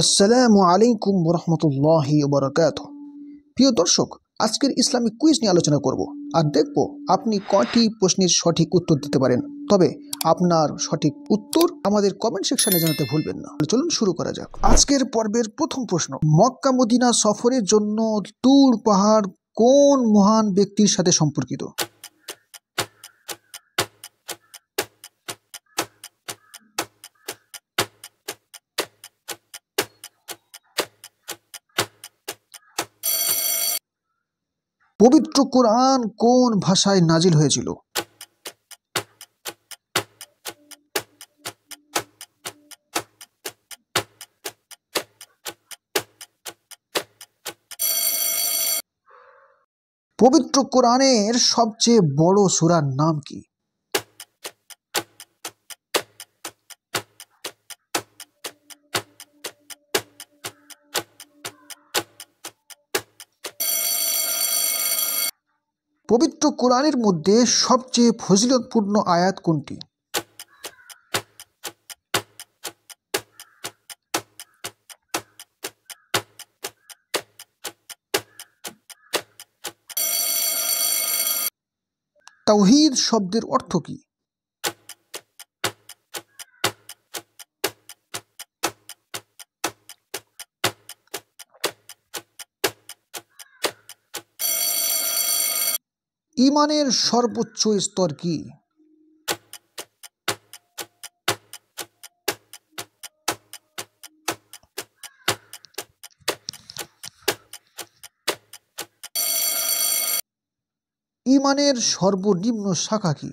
আসসালামু আলাইকুম ওরহমতুল্লাহি ওবারাকাতুহু। প্রিয় দর্শক, আজকের ইসলামিক কুইজ নিয়ে আলোচনা করব আর দেখব আপনি কয়টি প্রশ্নের সঠিক উত্তর দিতে পারেন। তবে আপনার সঠিক উত্তর আমাদের কমেন্ট সেকশনে জানাতে ভুলবেন না। চলুন শুরু করা যাক। আজকের পর্বের প্রথম প্রশ্ন, মক্কা মদিনা সফরের জন্য তুর পাহাড় কোন মহান ব্যক্তির সাথে সম্পর্কিত? পবিত্র কোরআন কোন ভাষায় নাজিল হয়েছিল? পবিত্র কোরআনের সবচেয়ে বড় সূরার নাম কি? পবিত্র কোরআনের মধ্যে সবচেয়ে ফজিলতপূর্ণ আয়াত কোনটি? তাওহীদ শব্দের অর্থ কি? ঈমানের সর্বোচ্চ স্তর কি? ঈমানের সর্বনিম্ন শাখা কি?